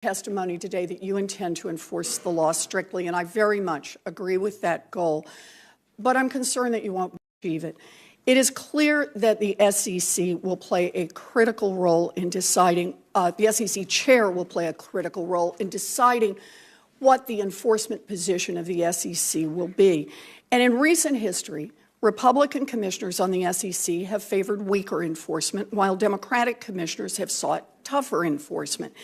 testimony today that you intend to enforce the law strictly, and I very much agree with that goal, but I'm concerned that you won't achieve it. It is clear that the SEC will play a critical role in deciding, the SEC chair will play a critical role in deciding what the enforcement position of the SEC will be. And in recent history, Republican commissioners on the SEC have favored weaker enforcement, while Democratic commissioners have sought tougher enforcement.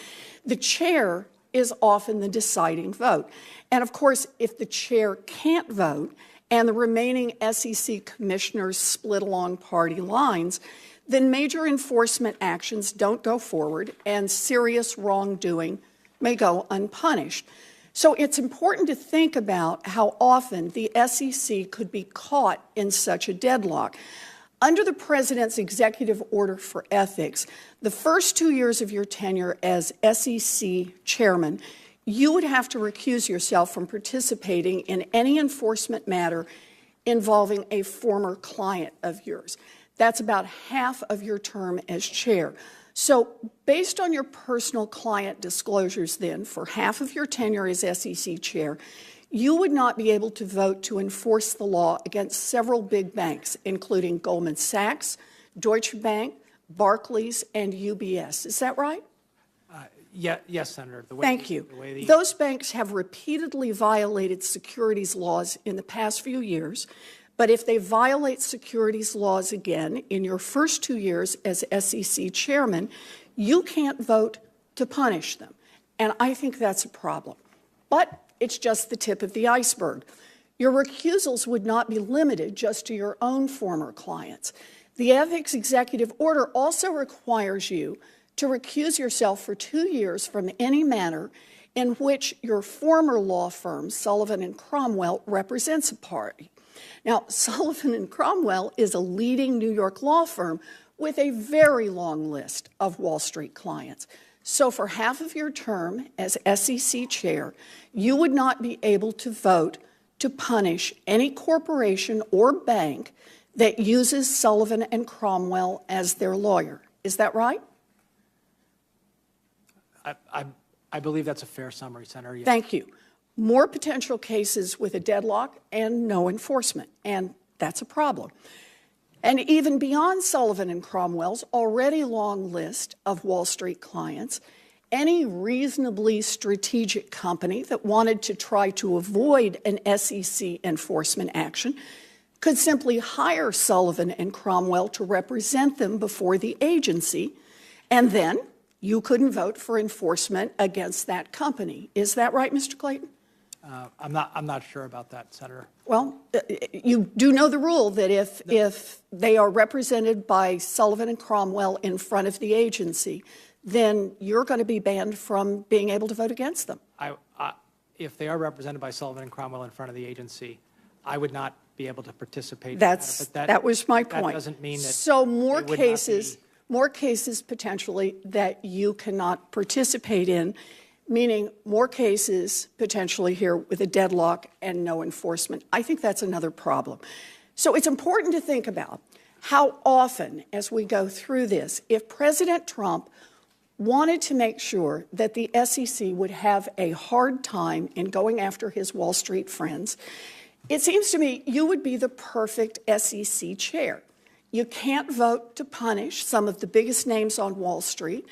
The chair is often the deciding vote. And of course, if the chair can't vote and the remaining SEC commissioners split along party lines, then major enforcement actions don't go forward and serious wrongdoing may go unpunished. So it's important to think about how often the SEC could be caught in such a deadlock. Under the President's executive order for ethics, the first 2 years of your tenure as SEC chairman, you would have to recuse yourself from participating in any enforcement matter involving a former client of yours. That's about half of your term as chair. So based on your personal client disclosures then, for half of your tenure as SEC chair, you would not be able to vote to enforce the law against several big banks, including Goldman Sachs, Deutsche Bank, Barclays, and UBS. Is that right? Yes, Senator. Thank you. Those banks have repeatedly violated securities laws in the past few years, but if they violate securities laws again in your first 2 years as SEC chairman, you can't vote to punish them. And I think that's a problem. But it's just the tip of the iceberg. Your recusals would not be limited just to your own former clients. The Ethics Executive Order also requires you to recuse yourself for 2 years from any matter in which your former law firm, Sullivan & Cromwell, represents a party. Now, Sullivan & Cromwell is a leading New York law firm with a very long list of Wall Street clients. So for half of your term as SEC chair, you would not be able to vote to punish any corporation or bank that uses Sullivan & Cromwell as their lawyer. Is that right? I believe that's a fair summary, Senator. Yes. Thank you. More potential cases with a deadlock and no enforcement, and that's a problem. And even beyond Sullivan & Cromwell's already long list of Wall Street clients, any reasonably strategic company that wanted to try to avoid an SEC enforcement action could simply hire Sullivan & Cromwell to represent them before the agency, and then you couldn't vote for enforcement against that company. Is that right, Mr. Clayton? I'm not sure about that, Senator. Well, you do know the rule that if they are represented by Sullivan & Cromwell in front of the agency, then you're going to be banned from being able to vote against them. If they are represented by Sullivan & Cromwell in front of the agency, I would not be able to participate. That was my point. That doesn't mean that. So more cases potentially that you cannot participate in, meaning more cases potentially here with a deadlock and no enforcement. I think that's another problem. So it's important to think about how often, as we go through this, if President Trump wanted to make sure that the SEC would have a hard time in going after his Wall Street friends, it seems to me you would be the perfect SEC chair. You can't vote to punish some of the biggest names on Wall Street.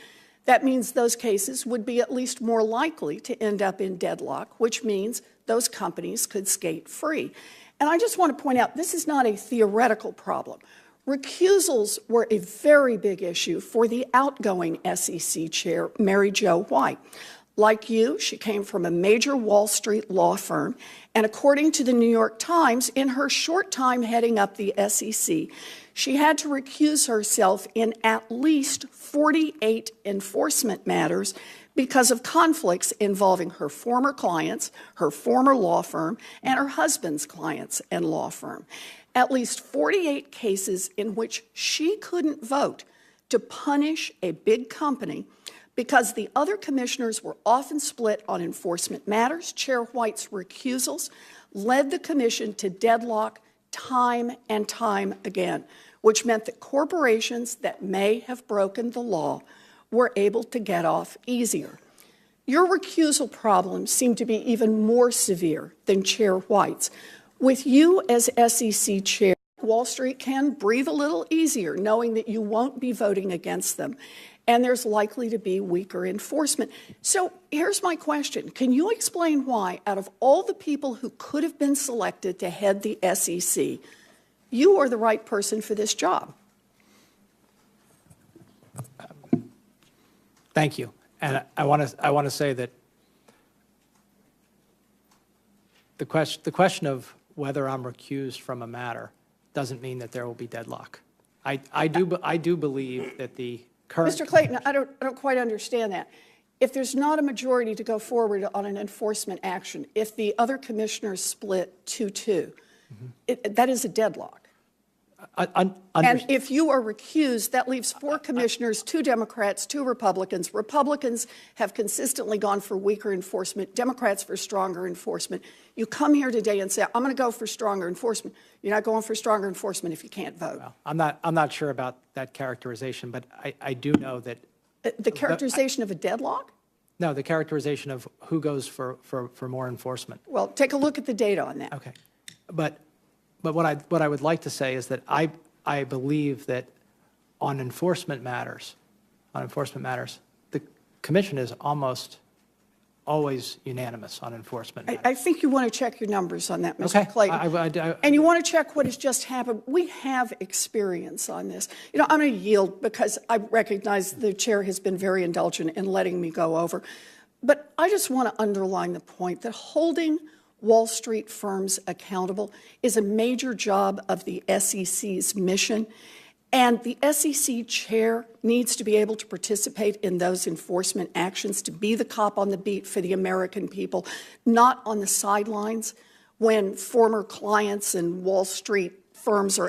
That means those cases would be at least more likely to end up in deadlock, which means those companies could skate free. And I just want to point out, this is not a theoretical problem. Recusals were a very big issue for the outgoing SEC chair, Mary Jo White. Like you, she came from a major Wall Street law firm, and according to the New York Times, in her short time heading up the SEC, she had to recuse herself in at least 48 enforcement matters because of conflicts involving her former clients, her former law firm, and her husband's clients and law firm. At least 48 cases in which she couldn't vote to punish a big company because the other commissioners were often split on enforcement matters. Chair White's recusals led the commission to deadlock time and time again, which meant that corporations that may have broken the law were able to get off easier. Your recusal problems seem to be even more severe than Chair White's. With you as SEC chair, Wall Street can breathe a little easier knowing that you won't be voting against them, and there's likely to be weaker enforcement. So here's my question. Can you explain why, out of all the people who could have been selected to head the SEC, you are the right person for this job? Thank you. And I want to say that the question of whether I'm recused from a matter doesn't mean that there will be deadlock. I do believe that the current... Mr. Clayton, I don't quite understand that. If there's not a majority to go forward on an enforcement action, if the other commissioners split 2-2, that is a deadlock. And if you are recused, that leaves 4 commissioners, 2 Democrats, 2 Republicans. Republicans have consistently gone for weaker enforcement, Democrats for stronger enforcement. You come here today and say, I'm going to go for stronger enforcement. You're not going for stronger enforcement if you can't vote. Well, I'm not sure about that characterization, but I do know that... The characterization of a deadlock? No, the characterization of who goes for more enforcement. Well, take a look at the data on that. Okay. But what I would like to say is that I believe that on enforcement matters, the commission is almost always unanimous on enforcement matters. I think you want to check your numbers on that, Mr. Okay. Clayton. And you want to check what has just happened. We have experience on this. You know, I'm going to yield because I recognize the chair has been very indulgent in letting me go over. But I just want to underline the point that holding Wall Street firms accountable is a major job of the SEC's mission. And the SEC chair needs to be able to participate in those enforcement actions, to be the cop on the beat for the American people, not on the sidelines when former clients and Wall Street firms are